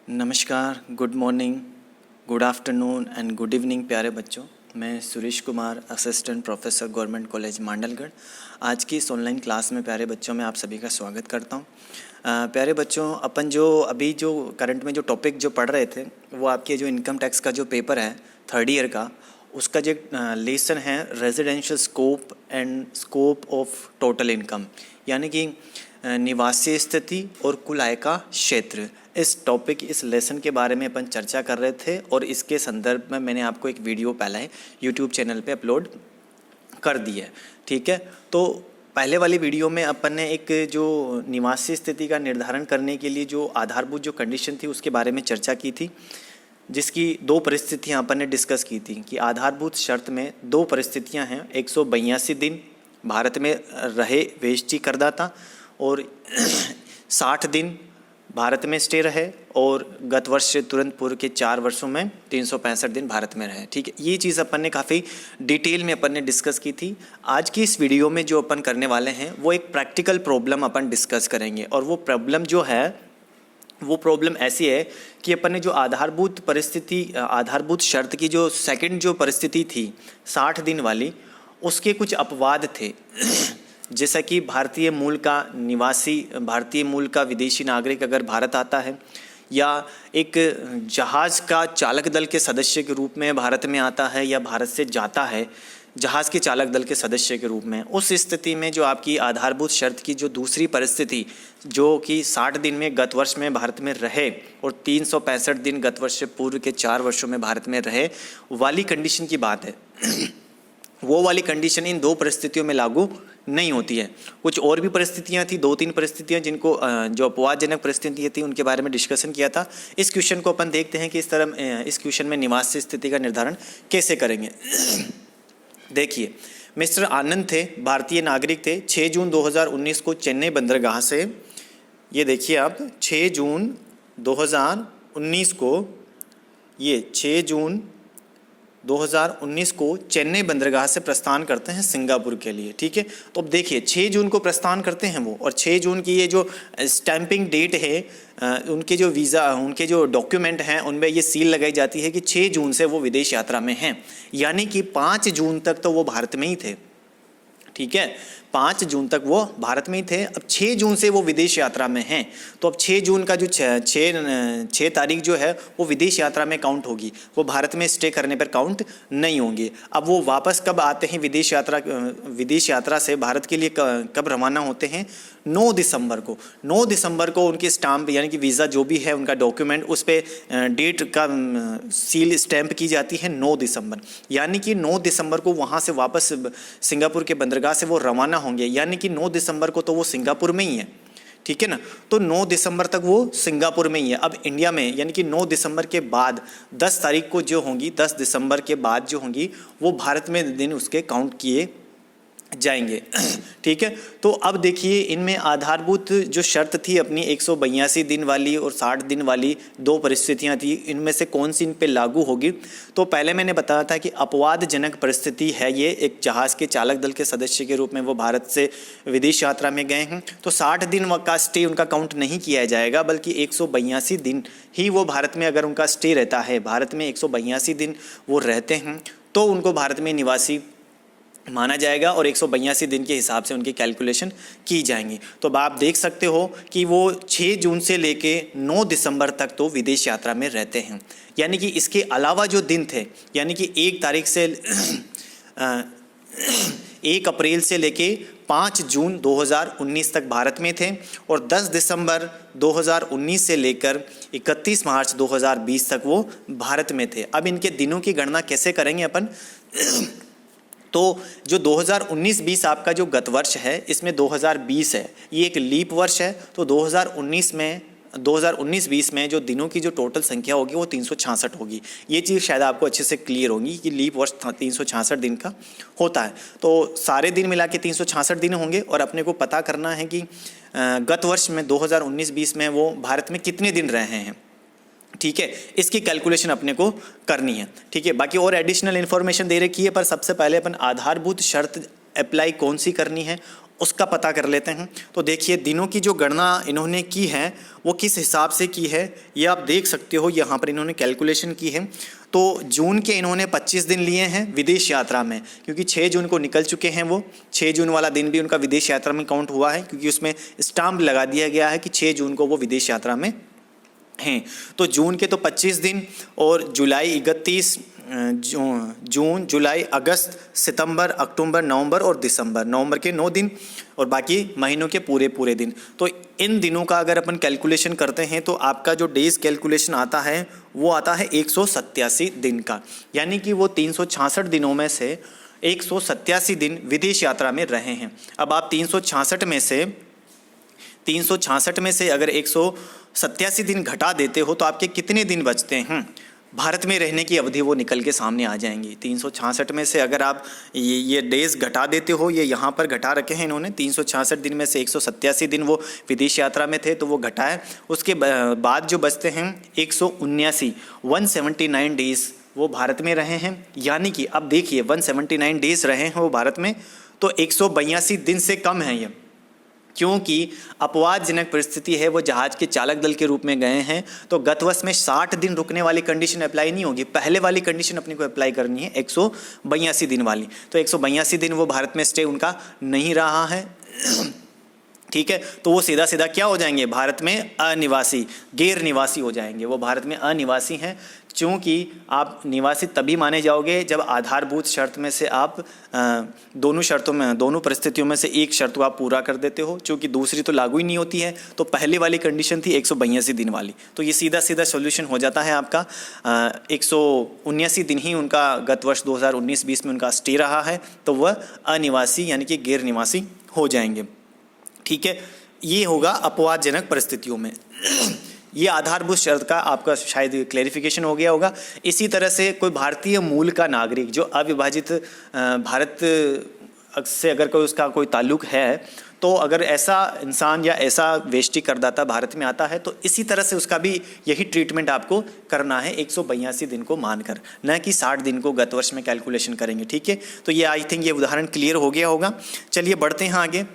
नमस्कार, good morning, good afternoon and good evening प्यारे बच्चों। मैं Suresh Kumar, assistant professor government college Mandalgarh. आज की इस ऑनलाइन क्लास में प्यारे बच्चों मैं आप सभी का स्वागत करता हूं। प्यारे बच्चों, अपन जो अभी जो करंट में जो टॉपिक जो पढ़ रहे थे वो आपके जो इनकम टैक्स का जो पेपर है थर्ड ईयर का, उसका जो लेसन है residential scope and scope of total income, यानी कि निवासी स्थिति और कुल आय का क्षेत्र। इस टॉपिक इस लेसन के बारे में अपन चर्चा कर रहे थे और इसके संदर्भ में मैंने आपको एक वीडियो पहले यूट्यूब चैनल पे अपलोड कर दी है। ठीक है, तो पहले वाली वीडियो में अपन ने एक जो निवासी स्थिति का निर्धारण करने के लिए जो आधारभूत जो कंडीशन थी उसके बारे में चर्चा की थी, जिसकी दो परिस्थितियां अपन ने डिस्कस की थी कि आधारभूत शर्त में दो परिस्थितियां हैं, 182 दिन भारत में रहे वेष्टि करदाता और 60 दिन भारत में स्टे रहे और गत वर्ष से तुरंत पूर्व के 4 वर्षों में 365 दिन भारत में रहे। ठीक है, ये चीज़ अपन ने काफ़ी डिटेल में अपन ने डिस्कस की थी। आज की इस वीडियो में जो अपन करने वाले हैं वो एक प्रैक्टिकल प्रॉब्लम अपन डिस्कस करेंगे और वो प्रॉब्लम जो है वो प्रॉब्लम ऐसी है कि अपन ने जो आधारभूत शर्त की जो सेकंड जो परिस्थिति थी 60 दिन वाली, उसके कुछ अपवाद थे। जैसा कि भारतीय मूल का निवासी, भारतीय मूल का विदेशी नागरिक अगर भारत आता है या एक जहाज़ का चालक दल के सदस्य के रूप में भारत में आता है या भारत से जाता है जहाज़ के चालक दल के सदस्य के रूप में, उस स्थिति में जो आपकी आधारभूत शर्त की जो दूसरी परिस्थिति जो कि 60 दिन में गत वर्ष में भारत में रहे और 365 दिन गत वर्ष से पूर्व के 4 वर्षों में भारत में रहे वाली कंडीशन की बात है। वो वाली कंडीशन इन दो परिस्थितियों में लागू नहीं होती है। कुछ और भी परिस्थितियां थी, 2-3 परिस्थितियां जिनको जो अपवादजनक परिस्थितियां थी उनके बारे में डिस्कशन किया था। इस क्वेश्चन को अपन देखते हैं कि इस क्वेश्चन में निवासी स्थिति का निर्धारण कैसे करेंगे। देखिए, मिस्टर आनंद थे, भारतीय नागरिक थे। 6 जून 2019 को चेन्नई बंदरगाह से, ये देखिए आप, 6 जून 2019 को, ये 6 जून 2019 को चेन्नई बंदरगाह से प्रस्थान करते हैं सिंगापुर के लिए। ठीक है, तो अब देखिए 6 जून को प्रस्थान करते हैं वो, और 6 जून की ये जो स्टैंपिंग डेट है, उनके जो वीज़ा, उनके जो डॉक्यूमेंट हैं उनमें ये सील लगाई जाती है कि 6 जून से वो विदेश यात्रा में हैं, यानी कि 5 जून तक तो वो भारत में ही थे। ठीक है, 5 जून तक वो भारत में ही थे। अब 6 जून से वो विदेश यात्रा में हैं, तो अब 6 जून का जो 6 तारीख जो है वो विदेश यात्रा में काउंट होगी, वो भारत में स्टे करने पर काउंट नहीं होंगे। अब वो वापस कब आते हैं विदेश यात्रा से भारत के लिए कब रवाना होते हैं? 9 दिसंबर को। 9 दिसंबर को उनकी स्टाम्प यानी कि वीज़ा जो भी है उनका डॉक्यूमेंट, उस पर डेट का सील स्टैंप की जाती है 9 दिसंबर, यानी कि 9 दिसंबर को वहाँ से वापस सिंगापुर के बंदरगाह से वो रवाना होंगे, यानी कि 9 दिसंबर को तो वो सिंगापुर में ही है। ठीक है ना, तो 9 दिसंबर तक वो सिंगापुर में ही है। अब इंडिया में यानी कि 9 दिसंबर के बाद 10 तारीख को जो होंगी, 10 दिसंबर के बाद जो होंगी वो भारत में दिन उसके काउंट किए जाएंगे। ठीक है, तो अब देखिए इनमें आधारभूत जो शर्त थी अपनी 182 दिन वाली और 60 दिन वाली, दो परिस्थितियां थी, इनमें से कौन सी इन पे लागू होगी? तो पहले मैंने बताया था कि अपवादजनक परिस्थिति है ये, एक जहाज़ के चालक दल के सदस्य के रूप में वो भारत से विदेश यात्रा में गए हैं, तो 60 दिन का स्टे उनका काउंट नहीं किया जाएगा, बल्कि 182 दिन ही वो भारत में अगर उनका स्टे रहता है, भारत में 182 दिन वो रहते हैं, तो उनको भारत में निवासी माना जाएगा और 182 दिन के हिसाब से उनकी कैलकुलेशन की जाएंगी। तो अब आप देख सकते हो कि वो 6 जून से लेके 9 दिसंबर तक तो विदेश यात्रा में रहते हैं, यानी कि इसके अलावा जो दिन थे, यानी कि 1 तारीख से 1 अप्रैल से लेके 5 जून 2019 तक भारत में थे और 10 दिसंबर 2019 से लेकर 31 मार्च 2020 तक वो भारत में थे। अब इनके दिनों की गणना कैसे करेंगे अपन? तो जो 2019-20 आपका जो गत वर्ष है, इसमें 2020 है, ये एक लीप वर्ष है, तो 2019-20 में जो दिनों की जो टोटल संख्या होगी वो 366 होगी। ये चीज़ शायद आपको अच्छे से क्लियर होगी कि लीप वर्ष 366 दिन का होता है, तो सारे दिन मिला के 366 दिन होंगे और अपने को पता करना है कि गत वर्ष में 2019-20 में वो भारत में कितने दिन रहे हैं। ठीक है, इसकी कैलकुलेशन अपने को करनी है। ठीक है, बाकी और एडिशनल इन्फॉर्मेशन दे रखी है, पर सबसे पहले अपन आधारभूत शर्त अप्लाई कौन सी करनी है उसका पता कर लेते हैं। तो देखिए दिनों की जो गणना इन्होंने की है वो किस हिसाब से की है ये आप देख सकते हो, यहाँ पर इन्होंने कैलकुलेशन की है। तो जून के इन्होंने 25 दिन लिए हैं विदेश यात्रा में, क्योंकि 6 जून को निकल चुके हैं वो। 6 जून वाला दिन भी उनका विदेश यात्रा में काउंट हुआ है, क्योंकि उसमें स्टाम्प लगा दिया गया है कि 6 जून को वो विदेश यात्रा में हैं। तो जून के तो 25 दिन, और जुलाई 31, जून, जुलाई, अगस्त, सितंबर, अक्टूबर, नवंबर और दिसंबर, नवंबर के 9 दिन और बाकी महीनों के पूरे दिन। तो इन दिनों का अगर अपन कैलकुलेशन करते हैं तो आपका जो डेज कैलकुलेशन आता है वो आता है 187 दिन का, यानी कि वो 366 दिनों में से 187 दिन विदेश यात्रा में रहे हैं। अब आप 366 में से अगर 187 दिन घटा देते हो तो आपके कितने दिन बचते हैं? भारत में रहने की अवधि वो निकल के सामने आ जाएंगी। 366 में से अगर आप ये डेज घटा देते हो, ये यहाँ पर घटा रखे हैं इन्होंने, 366 दिन में से 187 दिन वो विदेश यात्रा में थे तो वो घटाए। उसके बाद जो बचते हैं 179 डेज वो भारत में रहे हैं। यानी कि अब देखिए 179 डेज रहे हैं वो भारत में, तो 182 दिन से कम है ये, क्योंकि अपवादजनक परिस्थिति है, वो जहाज के चालक दल के रूप में गए हैं। तो गत वर्ष में 60 दिन रुकने वाली कंडीशन अप्लाई नहीं होगी, पहले वाली कंडीशन अपने को अप्लाई करनी है 182 दिन वाली। तो 182 दिन वो भारत में स्टे उनका नहीं रहा है, ठीक है। तो वो सीधा सीधा क्या हो जाएंगे? भारत में अनिवासी, गैर निवासी हो जाएंगे। वो भारत में अनिवासी हैं, क्योंकि आप निवासी तभी माने जाओगे जब आधारभूत शर्त में से आप दोनों परिस्थितियों में से एक शर्त को आप पूरा कर देते हो, क्योंकि दूसरी तो लागू ही नहीं होती है। तो पहले वाली कंडीशन थी 182 दिन वाली, तो ये सीधा सीधा सॉल्यूशन हो जाता है आपका। 179 दिन ही उनका गत वर्ष 2019-20 में उनका स्टे रहा है, तो वह अनिवासी यानी कि गैर निवासी हो जाएंगे, ठीक है। ये होगा अपवादजनक परिस्थितियों में। ये आधारभूत शर्त का आपका शायद क्लैरिफिकेशन हो गया होगा। इसी तरह से कोई भारतीय मूल का नागरिक जो अविभाजित भारत से अगर कोई उसका कोई ताल्लुक है, तो अगर ऐसा इंसान या ऐसा वेष्टि करदाता भारत में आता है तो इसी तरह से उसका भी यही ट्रीटमेंट आपको करना है 182 दिन को मानकर, न कि 60 दिन को गत वर्ष में कैलकुलेशन करेंगे, ठीक है। तो ये आई थिंक ये उदाहरण क्लियर हो गया होगा। चलिए बढ़ते हैं आगे।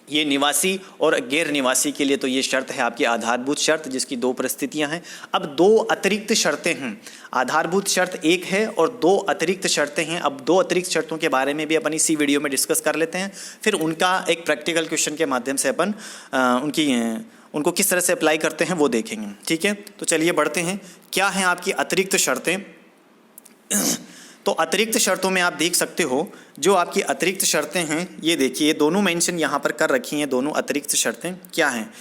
ये निवासी और गैर निवासी के लिए तो ये शर्त है आपकी आधारभूत शर्त, जिसकी 2 परिस्थितियां हैं। अब 2 अतिरिक्त शर्तें हैं। आधारभूत शर्त एक है और 2 अतिरिक्त शर्तें हैं। अब 2 अतिरिक्त शर्तों के बारे में भी अपन इसी वीडियो में डिस्कस कर लेते हैं, फिर उनका एक प्रैक्टिकल क्वेश्चन के माध्यम से अपन उनको किस तरह से अप्लाई करते हैं वो देखेंगे, ठीक है। तो चलिए बढ़ते हैं। क्या हैं आपकी अतिरिक्त शर्तें? तो अतिरिक्त शर्तों में आप देख सकते हो जो आपकी अतिरिक्त शर्तें हैं, ये देखिए दोनों मेंशन यहाँ पर कर रखी हैं। दोनों अतिरिक्त शर्तें क्या हैं?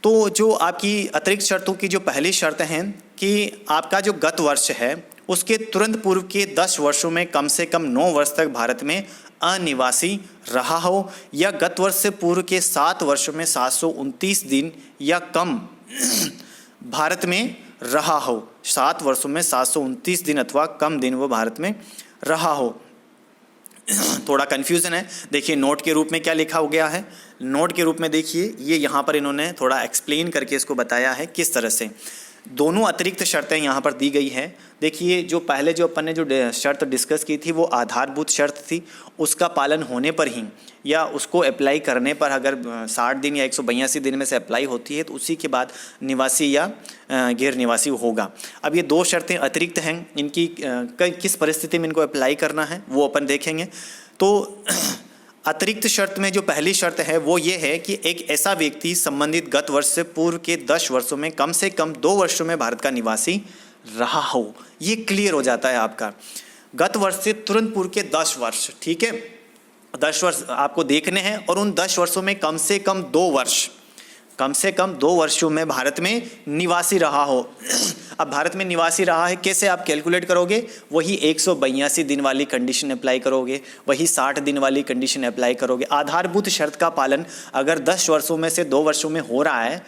तो जो आपकी अतिरिक्त शर्तों की जो पहली शर्त है कि आपका जो गत वर्ष है उसके तुरंत पूर्व के 10 वर्षों में कम से कम 9 वर्ष तक भारत में अनिवासी रहा हो, या गत वर्ष से पूर्व के 7 वर्षों में 729 दिन या कम भारत में रहा हो। 7 वर्षों में 729 दिन अथवा कम दिन वो भारत में रहा हो। थोड़ा कन्फ्यूज़न है, देखिए नोट के रूप में क्या लिखा हो गया है। नोट के रूप में देखिए ये यहाँ पर इन्होंने थोड़ा एक्सप्लेन करके इसको बताया है किस तरह से दोनों अतिरिक्त शर्तें यहाँ पर दी गई हैं। देखिए जो पहले जो अपन ने जो शर्त डिस्कस की थी वो आधारभूत शर्त थी, उसका पालन होने पर ही या उसको अप्लाई करने पर अगर 60 दिन या 182 दिन में से अप्लाई होती है तो उसी के बाद निवासी या गैर निवासी होगा। अब ये 2 शर्तें अतिरिक्त हैं, इनकी किस परिस्थिति में इनको अप्लाई करना है वो अपन देखेंगे। तो अतिरिक्त शर्त में जो पहली शर्त है वो ये है कि एक ऐसा व्यक्ति संबंधित गत वर्ष से पूर्व के 10 वर्षों में कम से कम 2 वर्षों में भारत का निवासी रहा हो। ये क्लियर हो जाता है आपका गत वर्ष से तुरंत पूर्व के 10 वर्ष, ठीक है। 10 वर्ष आपको देखने हैं और उन 10 वर्षों में कम से कम 2 वर्षों में भारत में निवासी रहा हो। अब भारत में निवासी रहा है कैसे आप कैलकुलेट करोगे? वही 182 दिन वाली कंडीशन अप्लाई करोगे, वही 60 दिन वाली कंडीशन अप्लाई करोगे। आधारभूत शर्त का पालन अगर 10 वर्षों में से 2 वर्षों में हो रहा है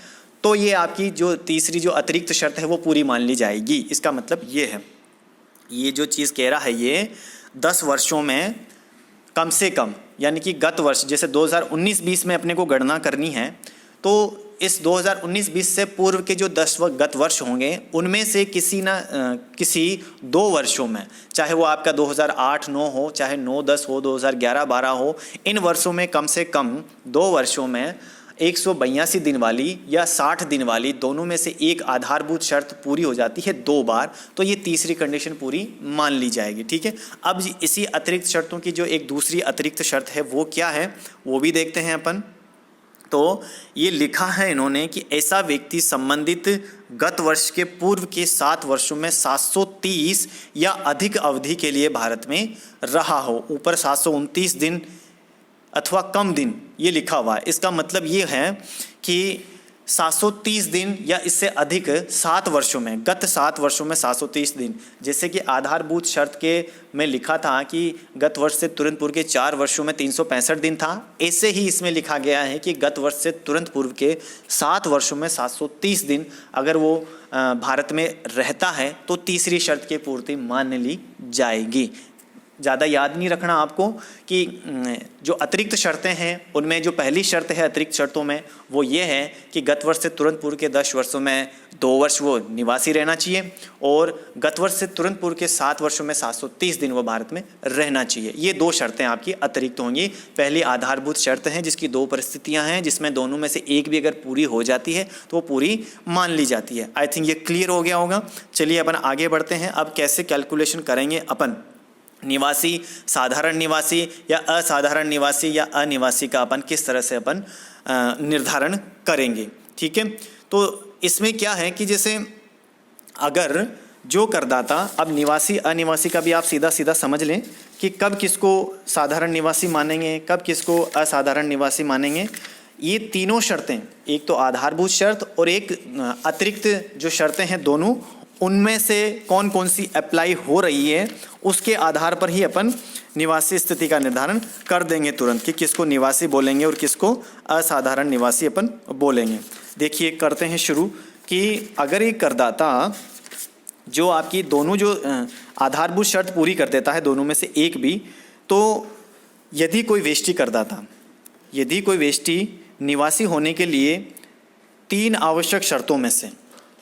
तो ये आपकी जो तीसरी जो अतिरिक्त शर्त है वो पूरी मान ली जाएगी। इसका मतलब ये है, ये जो चीज़ कह रहा है ये 10 वर्षों में कम से कम, यानी कि गत वर्ष जैसे 2019-20 में अपने को गणना करनी है तो इस 2019-20 से पूर्व के जो 10 गत वर्ष होंगे उनमें से किसी 2 वर्षों में, चाहे वो आपका 2008-9 हो, चाहे 9-10 हो, 2011-12 हो, इन वर्षों में कम से कम 2 वर्षों में 182 दिन वाली या 60 दिन वाली दोनों में से एक आधारभूत शर्त पूरी हो जाती है 2 बार, तो ये तीसरी कंडीशन पूरी मान ली जाएगी। ठीक है, अब इसी अतिरिक्त शर्तों की जो एक दूसरी अतिरिक्त शर्त है वो क्या है वो भी देखते हैं अपन। तो ये लिखा है इन्होंने कि ऐसा व्यक्ति संबंधित गत वर्ष के पूर्व के 7 वर्षों में 730 या अधिक अवधि के लिए भारत में रहा हो। ऊपर 729 दिन अथवा कम दिन ये लिखा हुआ है, इसका मतलब ये है कि 730 दिन या इससे अधिक 7 वर्षों में, गत 7 वर्षों में 730 दिन। जैसे कि आधारभूत शर्त के में लिखा था कि गत वर्ष से तुरंत पूर्व के 4 वर्षों में 365 दिन था, ऐसे ही इसमें लिखा गया है कि गत वर्ष से तुरंत पूर्व के 7 वर्षों में 730 दिन अगर वो भारत में रहता है तो तीसरी शर्त की पूर्ति मान ली जाएगी। ज़्यादा याद नहीं रखना आपको कि जो अतिरिक्त शर्तें हैं उनमें जो पहली शर्त है अतिरिक्त शर्तों में वो ये है कि गत वर्ष से तुरंत पूर्व के 10 वर्षों में 2 वर्ष वो निवासी रहना चाहिए और गत वर्ष से तुरंत पूर्व के 7 वर्षों में 730 दिन वो भारत में रहना चाहिए। ये 2 शर्तें आपकी अतिरिक्त होंगी। पहली आधारभूत शर्त है जिसकी 2 परिस्थितियाँ हैं, जिसमें दोनों में से एक भी अगर पूरी हो जाती है तो वो पूरी मान ली जाती है। आई थिंक ये क्लियर हो गया होगा। चलिए अपन आगे बढ़ते हैं। अब कैसे कैलकुलेशन करेंगे अपन निवासी, साधारण निवासी या असाधारण निवासी या अनिवासी का अपन किस तरह से अपन निर्धारण करेंगे। ठीक है, तो इसमें क्या है कि जैसे अगर जो करदाता, अब निवासी अनिवासी का भी आप सीधा सीधा समझ लें कि कब किसको साधारण निवासी मानेंगे, कब किसको असाधारण निवासी मानेंगे। ये तीनों शर्तें, एक तो आधारभूत शर्त और एक अतिरिक्त जो शर्तें हैं दोनों, उनमें से कौन कौन सी अप्लाई हो रही है उसके आधार पर ही अपन निवासी स्थिति का निर्धारण कर देंगे तुरंत कि किसको निवासी बोलेंगे और किसको असाधारण निवासी अपन बोलेंगे। देखिए करते हैं शुरू कि अगर एक करदाता जो आपकी दोनों जो आधारभूत शर्त पूरी कर देता है दोनों में से एक भी, तो यदि कोई व्यक्ति निवासी होने के लिए 3 आवश्यक शर्तों में से,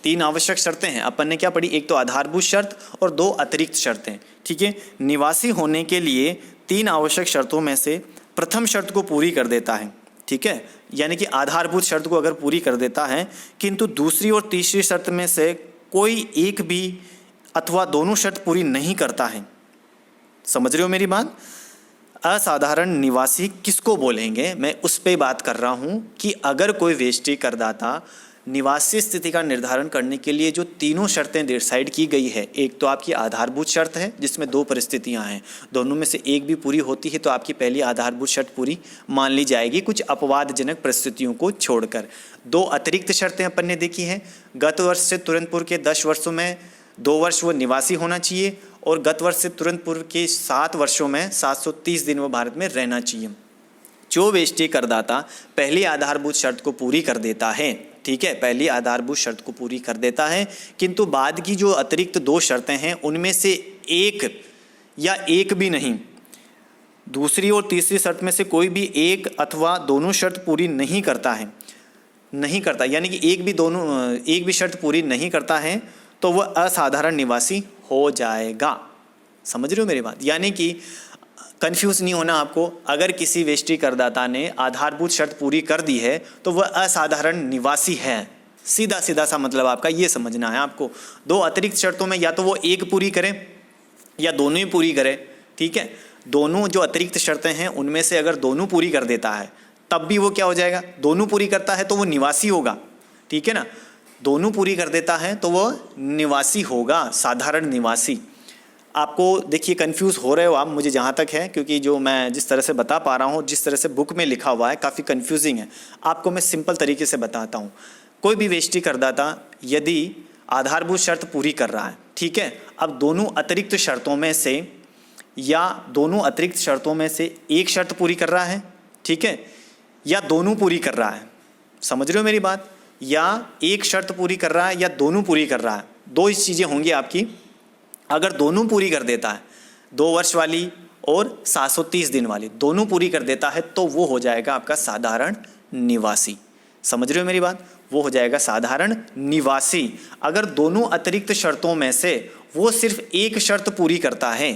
3 आवश्यक शर्तें हैं अपन ने क्या पढ़ी, एक तो आधारभूत शर्त और 2 अतिरिक्त शर्तें। ठीक है, निवासी होने के लिए 3 आवश्यक शर्तों में से प्रथम शर्त को पूरी कर देता है। ठीक है, यानी कि आधारभूत शर्त को अगर पूरी कर देता है किंतु दूसरी और तीसरी शर्त में से कोई एक भी अथवा दोनों शर्त पूरी नहीं करता है। समझ रहे हो मेरी बात। असाधारण निवासी किसको बोलेंगे, मैं उस पर बात कर रहा हूँ कि अगर कोई व्यक्ति करदाता निवासी स्थिति का निर्धारण करने के लिए जो तीनों शर्तें डिसाइड की गई है, एक तो आपकी आधारभूत शर्त है जिसमें 2 परिस्थितियां हैं, दोनों में से एक भी पूरी होती है तो आपकी पहली आधारभूत शर्त पूरी मान ली जाएगी कुछ अपवादजनक परिस्थितियों को छोड़कर। 2 अतिरिक्त शर्तें अपन ने देखी हैं, गत वर्ष से तुरंत पूर्व के 10 वर्षों में 2 वर्ष वो निवासी होना चाहिए और गत वर्ष से तुरंत पूर्व के 7 वर्षों में 730 दिन वो भारत में रहना चाहिए। जो व्यक्ति करदाता पहली आधारभूत शर्त को पूरी कर देता है, ठीक है, पहली आधारभूत शर्त को पूरी कर देता है किंतु बाद की जो अतिरिक्त 2 शर्तें हैं उनमें से एक या एक भी नहीं, दूसरी और तीसरी शर्त में से कोई भी एक अथवा दोनों शर्त पूरी नहीं करता, यानी कि एक भी शर्त पूरी नहीं करता है तो वह असाधारण निवासी हो जाएगा। समझ रहे हो मेरी बात। यानी कि कंफ्यूज नहीं होना आपको, अगर किसी व्यक्ति करदाता ने आधारभूत शर्त पूरी कर दी है तो वह असाधारण निवासी है, सीधा सा मतलब आपका ये समझना है आपको। 2 अतिरिक्त शर्तों में या तो वो एक पूरी करे या दोनों ही पूरी करे। ठीक है, दोनों जो अतिरिक्त शर्तें हैं उनमें से अगर दोनों पूरी कर देता है तब भी वो क्या हो जाएगा, दोनों पूरी करता है तो वो निवासी होगा। ठीक है ना, दोनों पूरी कर देता है तो वो निवासी होगा, साधारण निवासी। आपको देखिए कंफ्यूज हो रहे हो आप, मुझे जहाँ तक है, क्योंकि जो मैं जिस तरह से बता पा रहा हूँ, जिस तरह से बुक में लिखा हुआ है काफ़ी कंफ्यूजिंग है। आपको मैं सिंपल तरीके से बताता हूँ। कोई भी व्यक्ति करदाता यदि आधारभूत शर्त पूरी कर रहा है, ठीक है, अब दोनों अतिरिक्त शर्तों में से या दोनों अतिरिक्त शर्तों में से एक शर्त पूरी कर रहा है, ठीक है, या दोनों पूरी कर रहा है। समझ रहे हो मेरी बात। या एक शर्त पूरी कर रहा है या दोनों पूरी कर रहा है, 2 ही चीज़ें होंगी आपकी। अगर दोनों पूरी कर देता है, 2 वर्ष वाली और 730 दिन वाली दोनों पूरी कर देता है तो वो हो जाएगा आपका साधारण निवासी। समझ रहे हो मेरी बात? वो हो जाएगा साधारण निवासी। अगर दोनों अतिरिक्त शर्तों में से वो सिर्फ एक शर्त पूरी करता है,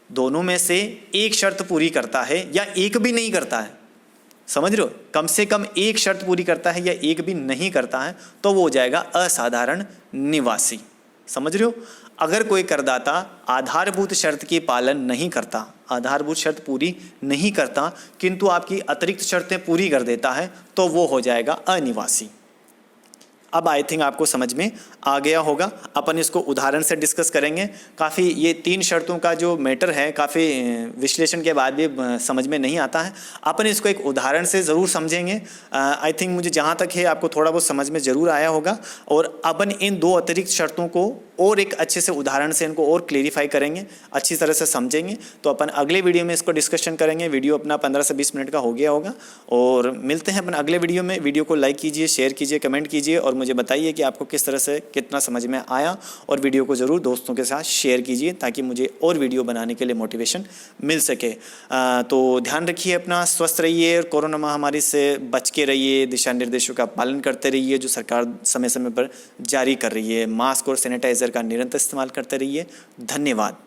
दोनों में से एक शर्त पूरी करता है या एक भी नहीं करता है, समझ रहे हो, कम से कम एक शर्त पूरी करता है या एक भी नहीं करता है, तो वो हो जाएगा असाधारण निवासी। समझ रहे हो? अगर कोई करदाता आधारभूत शर्त की पालन नहीं करता, आधारभूत शर्त पूरी नहीं करता किंतु आपकी अतिरिक्त शर्तें पूरी कर देता है, तो वो हो जाएगा अनिवासी। अब आई थिंक आपको समझ में आ गया होगा। अपन इसको उदाहरण से डिस्कस करेंगे। काफ़ी ये 3 शर्तों का जो मैटर है काफ़ी विश्लेषण के बाद भी समझ में नहीं आता है। अपन इसको एक उदाहरण से ज़रूर समझेंगे। आई थिंक मुझे जहाँ तक है आपको थोड़ा बहुत समझ में ज़रूर आया होगा। और अपन इन 2 अतिरिक्त शर्तों को और एक अच्छे से उदाहरण से इनको और क्लेरिफाई करेंगे, अच्छी तरह से समझेंगे। तो अपन अगले वीडियो में इसको डिस्कशन करेंगे। वीडियो अपना 15 से 20 मिनट का हो गया होगा और मिलते हैं अपन अगले वीडियो में। वीडियो को लाइक कीजिए, शेयर कीजिए, कमेंट कीजिए और मुझे बताइए कि आपको किस तरह से कितना समझ में आया। और वीडियो को ज़रूर दोस्तों के साथ शेयर कीजिए ताकि मुझे और वीडियो बनाने के लिए मोटिवेशन मिल सके। तो ध्यान रखिए अपना, स्वस्थ रहिए और कोरोना महामारी से बच के रहिए। दिशा निर्देशों का पालन करते रहिए जो सरकार समय समय पर जारी कर रही है। मास्क और सैनिटाइजर का निरंतर इस्तेमाल करते रहिए। धन्यवाद।